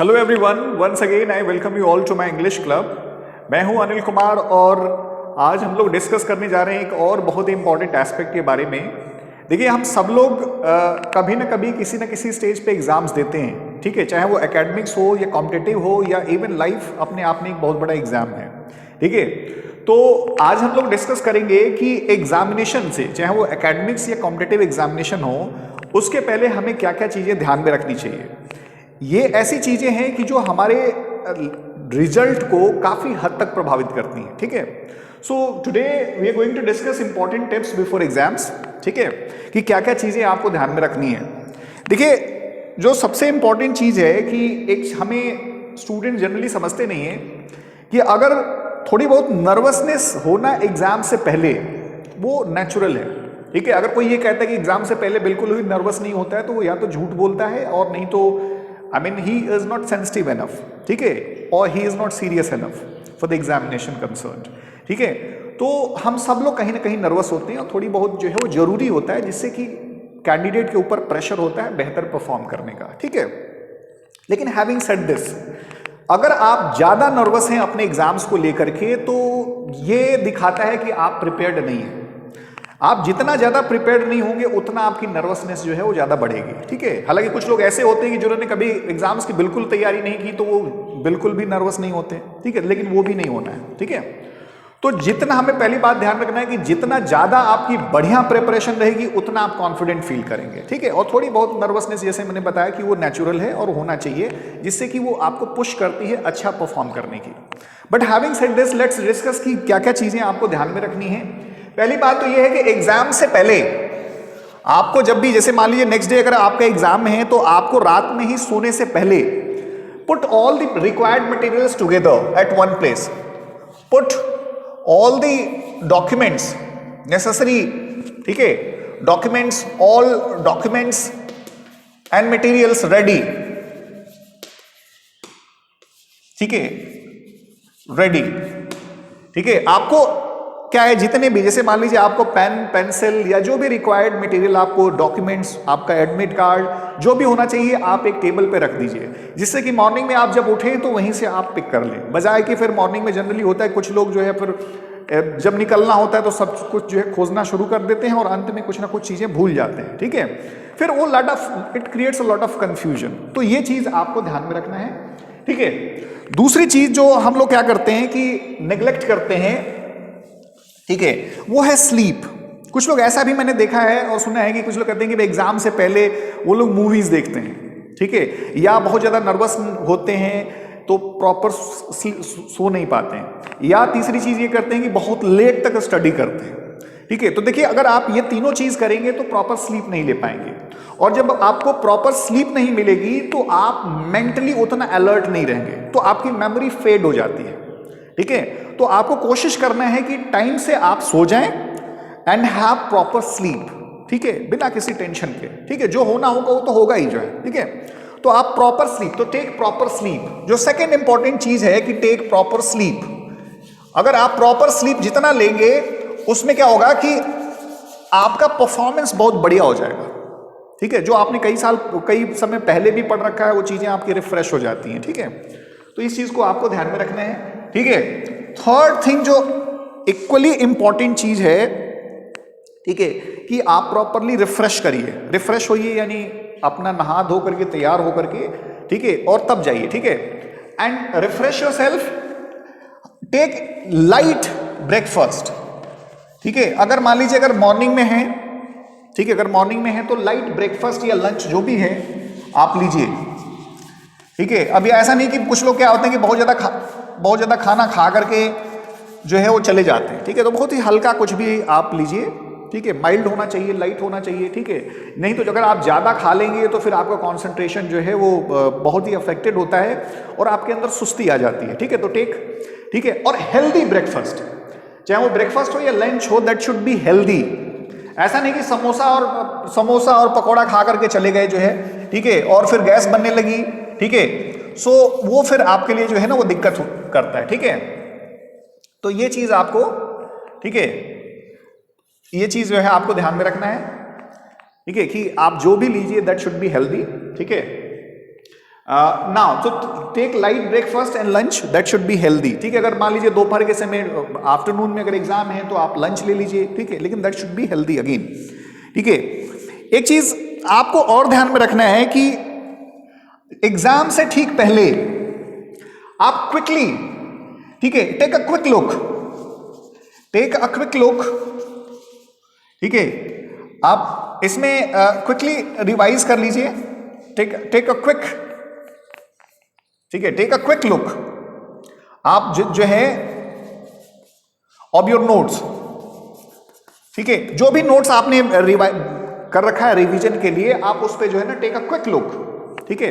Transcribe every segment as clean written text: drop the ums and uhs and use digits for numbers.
Hello everyone, once again I welcome you all to my English club. मैं हूं अनिल कुमार और आज हम लोग डिस्कस करने जा रहे हैं एक और बहुत ही इंपॉर्टेंट एस्पेक्ट के बारे में। देखिए, हम सब लोग कभी ना कभी किसी न किसी स्टेज पे एग्जाम्स देते हैं, ठीक है, चाहे वो एकेडमिक्स हो या कॉम्पिटिटिव हो या इवन लाइफ अपने आप में एक बहुत बड़ा एग्जाम है, ठीक है। तो आज हम लोग डिस्कस करेंगे कि एग्जामिनेशन से, चाहे वो एकेडमिक्स या कॉम्पिटिटिव एग्जामिनेशन हो, उसके पहले हमें क्या क्या चीज़ें ध्यान में रखनी चाहिए। ये ऐसी चीजें हैं कि जो हमारे रिजल्ट को काफी हद तक प्रभावित करती हैं, ठीक है। So today we are going to discuss important tips before exams, ठीक है, कि क्या क्या चीजें आपको ध्यान में रखनी है। देखिए, जो सबसे इंपॉर्टेंट चीज है कि एक हमें स्टूडेंट जनरली समझते नहीं है कि अगर थोड़ी बहुत नर्वसनेस होना एग्जाम से पहले वो नेचुरल है, ठीक है। अगर कोई ये कहता है कि एग्जाम से पहले बिल्कुल भी नर्वस नहीं होता है तो वो या तो झूठ बोलता है और नहीं तो he is not sensitive enough, ठीक है, और he is not serious enough for the examination concerned, ठीक है। तो हम सब लोग कहीं ना कहीं नर्वस होते हैं और थोड़ी बहुत जो है वो जरूरी होता है, जिससे कि कैंडिडेट के ऊपर प्रेशर होता है बेहतर परफॉर्म करने का, ठीक है। लेकिन हैविंग सेड दिस, अगर आप ज्यादा नर्वस हैं अपने एग्जाम्स को लेकर के तो ये दिखाता है कि आप प्रिपेयर्ड नहीं हैं। आप जितना ज्यादा प्रिपेयर्ड नहीं होंगे उतना आपकी नर्वसनेस जो है वो ज्यादा बढ़ेगी, ठीक है। हालांकि कुछ लोग ऐसे होते हैं कि जिन्होंने कभी एग्जाम्स की बिल्कुल तैयारी नहीं की तो वो बिल्कुल भी नर्वस नहीं होते, ठीक है, लेकिन वो भी नहीं होना है, ठीक है। तो जितना हमें पहली बात ध्यान रखना है कि जितना ज्यादा आपकी बढ़िया प्रिपरेशन रहेगी उतना आप कॉन्फिडेंट फील करेंगे, ठीक है। और थोड़ी बहुत नर्वसनेस, जैसे मैंने बताया, कि वो नेचुरल है और होना चाहिए, जिससे कि वो आपको पुश करती है अच्छा परफॉर्म करने की। But having said this, let's discuss कि क्या क्या चीजें आपको ध्यान में रखनी है। पहली बात तो यह है कि एग्जाम से पहले आपको जब भी, जैसे मान लीजिए नेक्स्ट डे अगर आपका एग्जाम है, तो आपको रात में ही सोने से पहले put all the required materials together at one place, put all the documents necessary, ठीक है, documents, all documents and materials ready, ठीक है, रेडी, ठीक है। आपको क्या है, जितने भी, जैसे मान लीजिए आपको पेन, पेंसिल या जो भी रिक्वायर्ड मटेरियल, आपको डॉक्यूमेंट्स, आपका एडमिट कार्ड, जो भी होना चाहिए, आप एक टेबल पे रख दीजिए, जिससे कि मॉर्निंग में आप जब उठें तो वहीं से आप पिक कर लें, बजाय कि फिर मॉर्निंग में जनरली होता है कुछ लोग जो है फिर जब निकलना होता है तो सब कुछ जो है खोजना शुरू कर देते हैं और अंत में कुछ ना कुछ चीजें भूल जाते हैं, ठीक है। फिर वो lot of, it creates a lot of confusion. तो ये चीज आपको ध्यान में रखना है, ठीक है। दूसरी चीज जो हम लोग क्या करते हैं कि नेग्लेक्ट करते हैं, ठीक है, वो है स्लीप। कुछ लोग, ऐसा भी मैंने देखा है और सुना है कि कुछ लोग कहते हैं कि एग्जाम से पहले वो लोग मूवीज देखते हैं, ठीक है, या बहुत ज्यादा नर्वस होते हैं तो प्रॉपर सो नहीं पाते हैं, या तीसरी चीज ये करते हैं कि बहुत लेट तक स्टडी करते हैं, ठीक है। तो देखिए, अगर आप ये तीनों चीज करेंगे तो प्रॉपर स्लीप नहीं ले पाएंगे, और जब आपको प्रॉपर स्लीप नहीं मिलेगी तो आप मेंटली उतना अलर्ट नहीं रहेंगे, तो आपकी मेमोरी फेड हो जाती है, ठीक है। तो आपको कोशिश करना है कि टाइम से आप सो जाएं एंड हैव प्रॉपर स्लीप, ठीक है, बिना किसी टेंशन के, ठीक है। जो होना होगा वो तो होगा ही जो है, ठीक है। तो आप प्रॉपर स्लीप, तो टेक प्रॉपर स्लीप। जो सेकंड इंपॉर्टेंट चीज है कि टेक प्रॉपर स्लीप। अगर आप प्रॉपर स्लीप जितना लेंगे उसमें क्या होगा कि आपका परफॉर्मेंस बहुत बढ़िया हो जाएगा, ठीक है। जो आपने कई समय पहले भी पढ़ रखा है वो चीजें आपकी रिफ्रेश हो जाती हैं, ठीक है। तो इस चीज को आपको ध्यान में रखना है, ठीक है। थर्ड थिंग जो इक्वली इंपॉर्टेंट चीज है, ठीक है, कि आप प्रॉपरली रिफ्रेश करिए, रिफ्रेश होइए, यानी अपना नहा धो करके तैयार होकर के, ठीक है, और तब जाइए, ठीक है। And refresh yourself, take light breakfast, ठीक है। अगर मान लीजिए अगर मॉर्निंग में है, ठीक है, अगर मॉर्निंग में है तो लाइट ब्रेकफास्ट या लंच जो भी है आप लीजिए, ठीक है। अब ये ऐसा नहीं कि कुछ लोग क्या होते हैं कि बहुत ज्यादा खाना खा करके जो है वो चले जाते हैं, ठीक है। तो बहुत ही हल्का कुछ भी आप लीजिए, ठीक है, माइल्ड होना चाहिए, लाइट होना चाहिए, ठीक है। नहीं तो अगर आप ज्यादा खा लेंगे तो फिर आपका कंसंट्रेशन जो है वो बहुत ही अफेक्टेड होता है और आपके अंदर सुस्ती आ जाती है, ठीक है। तो टेक, ठीक है, और हेल्दी ब्रेकफास्ट, चाहे वो ब्रेकफास्ट हो या लंच हो, दैट शुड बी हेल्दी। ऐसा नहीं कि समोसा और पकौड़ा खा करके चले गए जो है, ठीक है, और फिर गैस बनने लगी, ठीक है। सो वो फिर आपके लिए जो है ना वो दिक्कत करता है, ठीक है। तो ये चीज आपको, ठीक है, ये चीज जो है आपको ध्यान में रखना है, ठीक है, कि आप जो भी लीजिए दैट शुड बी हेल्दी, ठीक है। नाउ तो take light breakfast and lunch, that should be healthy, ठीक है। अगर मान लीजिए दोपहर के समय आफ्टरनून में अगर एग्जाम है तो आप लंच ले लीजिए, ठीक है, लेकिन that should be healthy again, ठीक है। एक चीज आपको और ध्यान में रखना है कि एग्जाम से ठीक पहले आप क्विकली, ठीक है, टेक अ क्विक लुक, ठीक है, आप इसमें क्विकली रिवाइज कर लीजिए, टेक अ क्विक, ठीक है, टेक अ क्विक लुक। आप जो है ऑफ योर नोट्स, ठीक है, जो भी नोट्स आपने कर रखा है रिवीजन के लिए, आप उस पे जो है ना टेक अ क्विक लुक, ठीक है,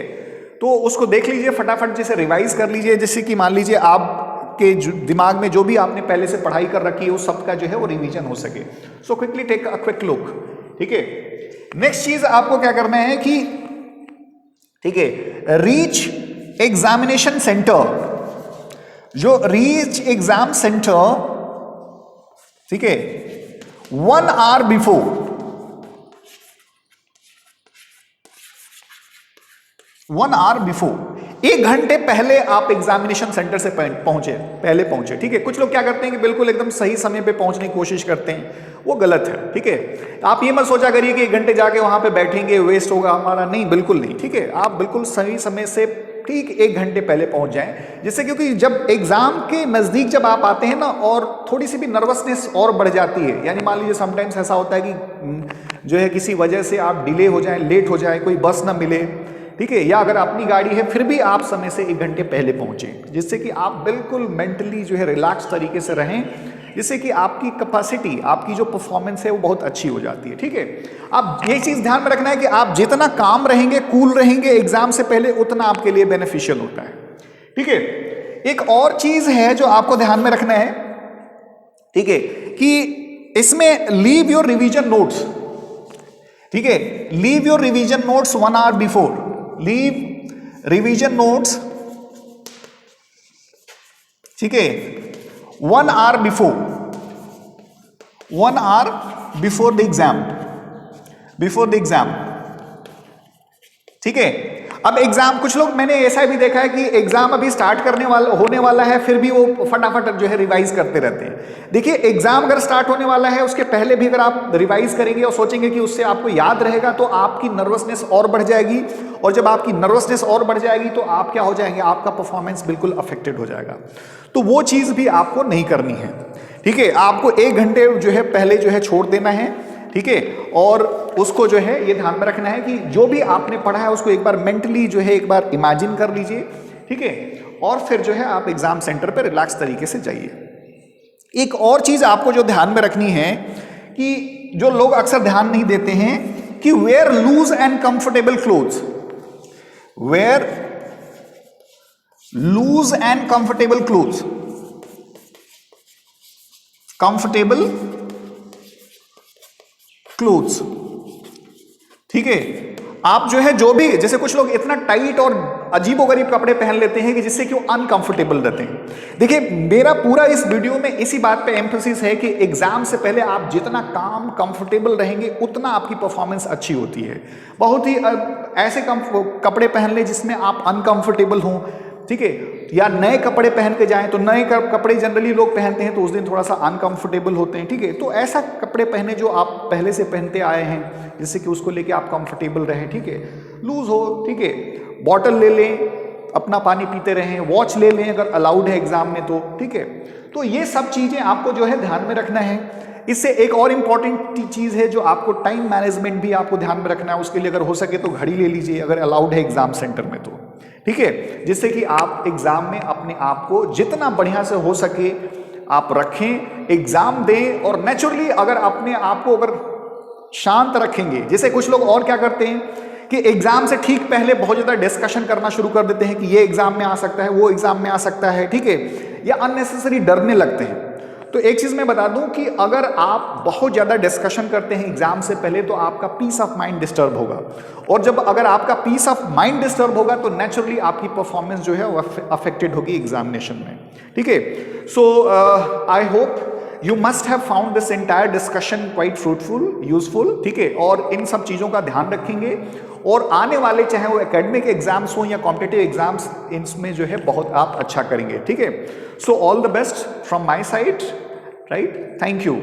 तो उसको देख लीजिए, फटाफट जैसे रिवाइज कर लीजिए, जैसे कि मान लीजिए आपके दिमाग में जो भी आपने पहले से पढ़ाई कर रखी है उस सब का जो है वो रिवीजन हो सके। So quickly take a quick look, ठीक है। नेक्स्ट चीज आपको क्या करना है कि, ठीक है, रीच एग्जामिनेशन सेंटर, जो रीच एग्जाम सेंटर, ठीक है, 1 hour बिफोर, 1 hour बिफोर, 1 घंटे पहले आप एग्जामिनेशन सेंटर से पहले पहुंचे, ठीक है। कुछ लोग क्या करते हैं कि बिल्कुल एकदम सही समय पे पहुंचने की कोशिश करते हैं, वो गलत है, ठीक है। आप ये मत सोचा करिए कि 1 घंटे जाके वहां पे बैठेंगे वेस्ट होगा हमारा, नहीं, बिल्कुल नहीं, ठीक है। आप बिल्कुल सही समय से ठीक 1 घंटे पहले पहुंच जाएं, जिससे, क्योंकि जब एग्जाम के नजदीक जब आप आते हैं ना, और थोड़ी सी भी नर्वसनेस और बढ़ जाती है, यानी मान लीजिए समटाइम्स ऐसा होता है कि जो है किसी वजह से आप डिले हो जाए, लेट हो जाए, कोई बस ना मिले, ठीक है, या अगर अपनी गाड़ी है फिर भी आप समय से 1 घंटे पहले पहुंचे, जिससे कि आप बिल्कुल मेंटली जो है रिलैक्स तरीके से रहें, जिससे कि आपकी कैपेसिटी, आपकी जो परफॉर्मेंस है वो बहुत अच्छी हो जाती है, ठीक है। अब ये चीज ध्यान में रखना है कि आप जितना काम रहेंगे, कूल रहेंगे एग्जाम से पहले, उतना आपके लिए बेनिफिशियल होता है, ठीक है। एक और चीज है जो आपको ध्यान में रखना है, ठीक है, कि इसमें लीव योर रिवीजन नोट्स, ठीक है, leave your revision notes 1 hour before, leave revision notes, ठीक है, 1 hour before, 1 hour before the exam, ठीक है। अब एग्जाम, कुछ लोग, मैंने ऐसा भी देखा है कि एग्जाम अभी स्टार्ट होने वाला है, फिर भी वो फटाफट जो है रिवाइज करते रहते हैं। देखिए, एग्जाम अगर स्टार्ट होने वाला है उसके पहले भी अगर आप रिवाइज करेंगे और सोचेंगे कि उससे आपको याद रहेगा, तो आपकी नर्वसनेस और बढ़ जाएगी, और जब आपकी नर्वसनेस और बढ़ जाएगी तो आप क्या हो जाएंगे, आपका परफॉर्मेंस बिल्कुल अफेक्टेड हो जाएगा। तो वो चीज भी आपको नहीं करनी है, ठीक है। आपको 1 घंटे जो है पहले जो है छोड़ देना है, ठीक है, और उसको जो है ये ध्यान में रखना है कि जो भी आपने पढ़ा है उसको एक बार मेंटली जो है एक बार इमेजिन कर लीजिए, ठीक है, और फिर जो है आप एग्जाम सेंटर पर रिलैक्स तरीके से जाइए। एक और चीज आपको जो ध्यान में रखनी है कि जो लोग अक्सर ध्यान नहीं देते हैं कि wear loose and comfortable clothes, wear loose and comfortable clothes, comfortable clothes, ठीक है। आप जो है, जो भी, जैसे कुछ लोग इतना टाइट और अजीबोगरीब कपड़े पहन लेते हैं कि जिससे कि वो अनकंफर्टेबल रहते हैं। देखिए, मेरा पूरा इस वीडियो में इसी बात पे एम्फेसिस है कि एग्जाम से पहले आप जितना काम कंफर्टेबल रहेंगे उतना आपकी परफॉर्मेंस अच्छी होती है। बहुत ही ऐसे कपड़े पहन ले जिसमें आप अनकंफर्टेबल हों, ठीक है, या नए कपड़े पहन के जाएं, तो नए कपड़े जनरली लोग पहनते हैं तो उस दिन थोड़ा सा अनकंफर्टेबल होते हैं, ठीक है। तो ऐसा कपड़े पहने जो आप पहले से पहनते आए हैं, जिससे कि उसको लेके आप कंफर्टेबल रहें, ठीक है, लूज हो, ठीक है। बॉटल ले लें, अपना पानी पीते रहें, वॉच ले लें अगर अलाउड है एग्जाम में तो, ठीक है। तो ये सब चीजें आपको जो है ध्यान में रखना है। इससे एक और इंपॉर्टेंट चीज है जो आपको टाइम मैनेजमेंट भी आपको ध्यान में रखना है। उसके लिए अगर हो सके तो घड़ी ले लीजिए अगर अलाउड है एग्जाम सेंटर में तो, ठीक है, जिससे कि आप एग्जाम में अपने आप को जितना बढ़िया से हो सके आप रखें, एग्जाम दें। और नेचुरली अगर अपने आप को अगर शांत रखेंगे, जैसे कुछ लोग और क्या करते हैं कि एग्जाम से ठीक पहले बहुत ज्यादा डिस्कशन करना शुरू कर देते हैं कि ये एग्जाम में आ सकता है, वो एग्जाम में आ सकता है, ठीक है, या अननेसेसरी डरने लगते हैं। तो एक चीज मैं बता दूं कि अगर आप बहुत ज्यादा डिस्कशन करते हैं एग्जाम से पहले तो आपका पीस ऑफ माइंड डिस्टर्ब होगा, और जब अगर आपका पीस ऑफ माइंड डिस्टर्ब होगा तो नेचुरली आपकी परफॉर्मेंस जो है वो अफेक्टेड होगी एग्जामिनेशन में, ठीक है। So I hope you must have found this entire discussion quite fruitful, useful, ठीक है, और इन सब चीजों का ध्यान रखेंगे और आने वाले चाहे वो एकेडमिक एग्जाम्स हो या कॉम्पिटिटिव एग्जाम्स, इनमें जो है बहुत आप अच्छा करेंगे, ठीक है। So all the best from my side, right, thank you.